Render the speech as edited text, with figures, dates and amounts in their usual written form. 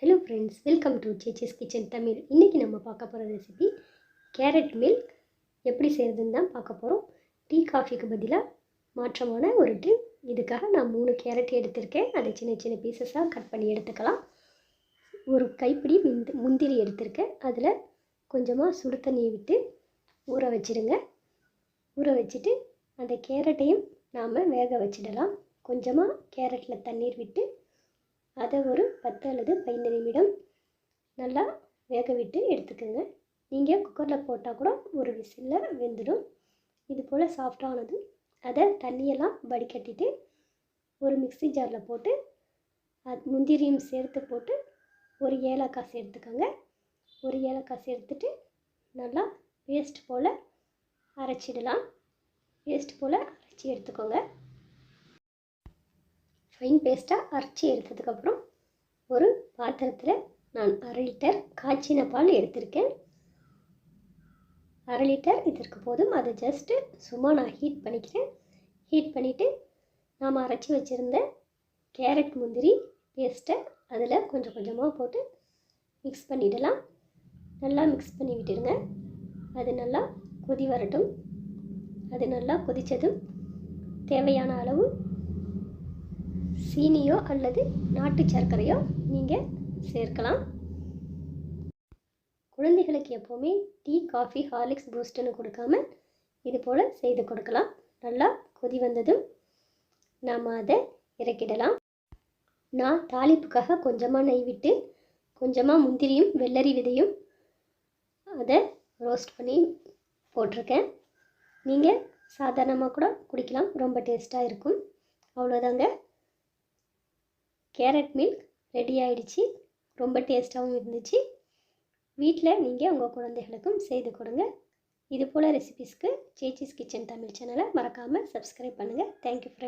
Hello friends, welcome to Chechi's kitchen Tamil. இன்றைக்கி நம்ம பார்க்க போகிற ரெசிபி கேரட் மில்க் எப்படி செய்கிறதுன்னு தான் பார்க்க போகிறோம். டீ காஃபிக்கு பதிலாக மாற்றமான ஒரு ட்ரிங்க். இதுக்காக நான் 3 கேரட் எடுத்திருக்கேன். அதை சின்ன சின்ன பீசஸாக கட் பண்ணி எடுத்துக்கலாம். ஒரு கைப்பிடி முந்திரி எடுத்திருக்கேன். அதில் கொஞ்சமாக சுடு தண்ணியை விட்டு ஊற வச்சுடுங்க. ஊற வச்சுட்டு அந்த கேரட்டையும் நாம் வேக வச்சிடலாம். கொஞ்சமாக கேரட்டில் தண்ணீர் விட்டு அதை ஒரு 10 அல்லது 15 நிமிடம் நல்லா வேக விட்டு எடுத்துக்கோங்க. நீங்கள் குக்கரில் போட்டால் கூட ஒரு விசிலில் வெந்துடும். இது போல் சாஃப்டானதும் அதை தண்ணியெல்லாம் வடிகட்டிட்டு ஒரு மிக்ஸி ஜாரில் போட்டு முந்திரியும் சேர்த்து போட்டு ஒரு ஏலக்காய் சேர்த்துக்கோங்க. ஒரு ஏலக்காய் சேர்த்துட்டு நல்லா பேஸ்ட் போல் அரைச்சிடலாம். பேஸ்ட் போல் அரைச்சி எடுத்துக்கோங்க. ஃபைன் பேஸ்ட்டாக அரைச்சி எடுத்ததுக்கப்புறம் ஒரு பாத்திரத்தில் நான் 1/2 லிட்டர் காய்ச்சின பால் எடுத்திருக்கேன். 1/2 லிட்டர் இதற்கு போதும். அதை ஜஸ்ட்டு சும்மா நான் ஹீட் பண்ணிக்கிறேன். ஹீட் பண்ணிவிட்டு நாம் அரைச்சி வச்சுருந்த கேரட் முந்திரி பேஸ்ட்டை அதில் கொஞ்சம் கொஞ்சமாக போட்டு மிக்ஸ் பண்ணிடலாம். நல்லா மிக்ஸ் பண்ணி விட்டுடுங்க. அது நல்லா கொதி வரட்டும். அது நல்லா கொதித்ததும் தேவையான அளவு சீனியோ அல்லது நாட்டு சர்க்கரையோ நீங்கள் சேர்க்கலாம். குழந்தைகளுக்கு எப்போவுமே டீ, காஃபி, ஹார்லிக்ஸ், பூஸ்ட்டுன்னு கொடுக்காம இது போல் செய்து கொடுக்கலாம். நல்லா கொதி வந்ததும் நாம் அதை இறக்கிடலாம். நான் தாளிப்புக்காக கொஞ்சமாக நெய் விட்டு கொஞ்சமாக முந்திரியும் வெள்ளரி விதையும் அதை ரோஸ்ட் பண்ணி போட்டிருக்கேன். நீங்கள் சாதாரணமாக கூட குடிக்கலாம். ரொம்ப டேஸ்ட்டாக இருக்கும். அவ்வளோதாங்க, கேரட் மில்க் ரெடி ஆகிடுச்சு. ரொம்ப டேஸ்ட்டாகவும் இருந்துச்சு. வீட்டில் நீங்கள் உங்கள் குழந்தைகளுக்கும் செய்து கொடுங்க. இது போல் ரெசிபீஸ்க்கு சேச்சிஸ் கிச்சன் தமிழ் சேனலை மறக்காமல் சப்ஸ்கிரைப் பண்ணுங்கள். Thank you friends.